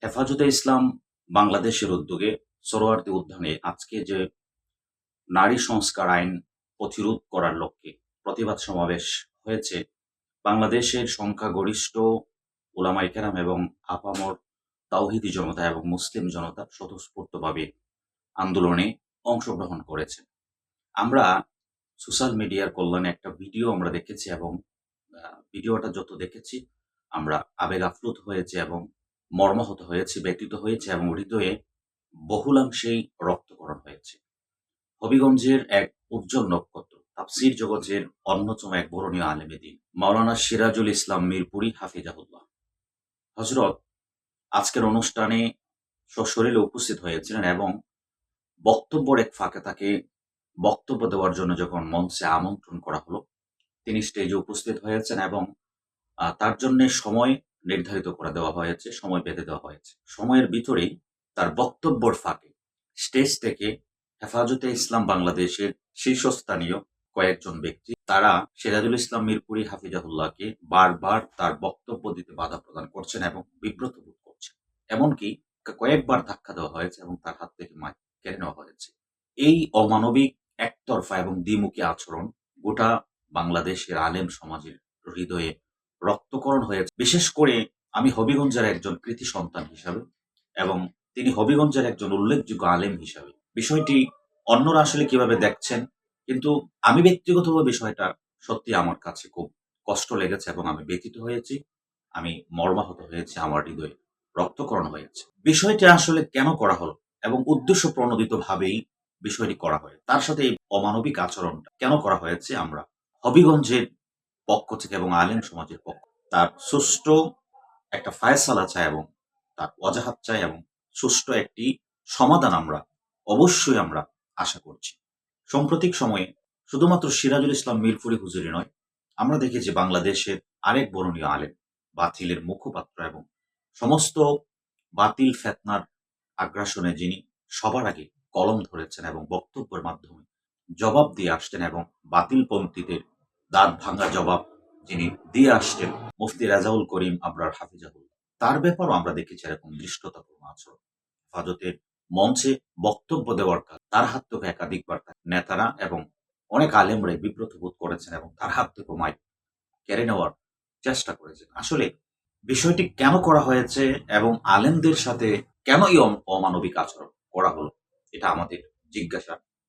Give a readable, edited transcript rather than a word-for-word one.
হেফাজতে ইসলাম বাংলাদেশের উদ্যোগে সোহরাওয়ার্দী উদ্যানে আজকে যে নারী সংস্কার আইন প্রতিরোধ করার লক্ষ্যে প্রতিবাদ সমাবেশ হয়েছে, বাংলাদেশের সংখ্যাগরিষ্ঠ উলামায়ে কেরাম এবং আপামর তাওহিদি জনতা এবং মুসলিম জনতা স্বতঃস্ফূর্তভাবে আন্দোলনে অংশগ্রহণ করেছে। আমরা সোশ্যাল মিডিয়ার কল্যাণে একটা ভিডিও আমরা দেখেছি এবং ভিডিওটা যত দেখেছি আমরা আবেগ আপ্লুত হয়েছি এবং মর্মাহত হয়েছি, ব্যথিত হয়েছি এবং হৃদয়ে বহুলাংশেই রক্তক্ষরণ হয়েছে। হবিগঞ্জের এক উজ্জ্বল নক্ষত্র, তাফসীর জগতের অন্যতম এক বরণীয় আলেমে দ্বীন মাওলানা সিরাজুল ইসলাম মিরপুরি হাফিজাহুল্লাহ হযরত আজকের অনুষ্ঠানে সশরীরে উপস্থিত হয়েছিলেন এবং বক্তব্যের এক ফাঁকে তাকে বক্তব্য দেওয়ার জন্য যখন মঞ্চে আমন্ত্রণ করা হলো, তিনি স্টেজে উপস্থিত হয়েছেন এবং তার জন্যে সময় নির্ধারিত করে দেওয়া হয়েছে, সময় বেঁধে দেওয়া হয়েছে। সময়ের ভিতরেই তার বক্তব্যের ফাঁকে স্টেজ থেকে হেফাজতে ইসলাম বাংলাদেশের শীর্ষস্থানীয় কয়েকজন ব্যক্তি তারা সিরাজুল ইসলাম মিরপুরি হাফিজাহুল্লাহকে বারবার তার বক্তব্য দিতে বাধা প্রদান করছেন এবং বিব্রত বোধ করছেন। এমনকি কয়েকবার ধাক্কা দেওয়া হয়েছে এবং তার হাত থেকে মাইক কেড়ে নেওয়া হয়েছে। এই অমানবিক একতরফা এবং দ্বিমুখী আচরণ গোটা বাংলাদেশের আলেম সমাজের হৃদয়ে রক্তকরণ হয়েছে। বিশেষ করে আমি হবিগঞ্জের একজন কৃতি সন্তান হিসাবে এবং তিনি হবিগঞ্জের একজন উল্লেখযোগ্য আলেম হিসাবে বিষয়টি অন্যরা আসলে কিভাবে দেখছেন, কিন্তু আমি ব্যক্তিগতভাবে বিষয়টা সত্যি আমার কাছে খুব কষ্ট লেগেছে এবং আমি ব্যথিত হয়েছি, আমি মর্মাহত হয়েছি, আমার হৃদয়ে রক্তকরণ হয়েছে। বিষয়টি আসলে কেন করা হলো এবং উদ্দেশ্য প্রণোদিত ভাবেই বিষয়টি করা হয়, তার সাথে এই অমানবিক আচরণটা কেন করা হয়েছে, আমরা হবিগঞ্জের পক্ষ থেকে এবং আলেম সমাজের পক্ষ তার সুষ্ঠু একটা ফায়সালা চাই এবং তার ওয়াজাহাত চাই এবং সুষ্ঠু একটি সমাধান অবশ্যই আমরা আশা করছি। সাম্প্রতিক সময়ে শুধুমাত্র সিরাজুল ইসলাম মিরপুরি হুজুরি নয়, আমরা দেখেছি বাংলাদেশের আরেক বরণীয় আলেম, বাতিলের মুখপাত্র এবং সমস্ত বাতিল ফেতনার আগ্রাসনে যিনি সবার আগে কলম ধরেছেন এবং বক্তব্যের মাধ্যমে জবাব দিয়ে আসতেন এবং বাতিলপন্থীদের দাঁত ভাঙা জবাব যিনি দিয়ে আসছেন, মুফতি রেজাউল করিম আবরার হাফিজাহুল্লাহ, তার ব্যাপারও আমরা দেখেছি এরকম দৃষ্টতাপূর্ণ আচরণ। হেফাজতের মঞ্চে বক্তব্য দেওয়ার কাজ তার হাত থেকে একাধিকবার তার নেতারা এবং অনেক আলেমরাই বিব্রত বোধ করেছেন এবং তার হাত থেকে মাইক কেড়ে নেওয়ার চেষ্টা করেছেন। আসলে বিষয়টি কেন করা হয়েছে এবং আলেমদের সাথে কেন এই অমানবিক আচরণ করা হলো, এটা আমাদের জিজ্ঞাসা।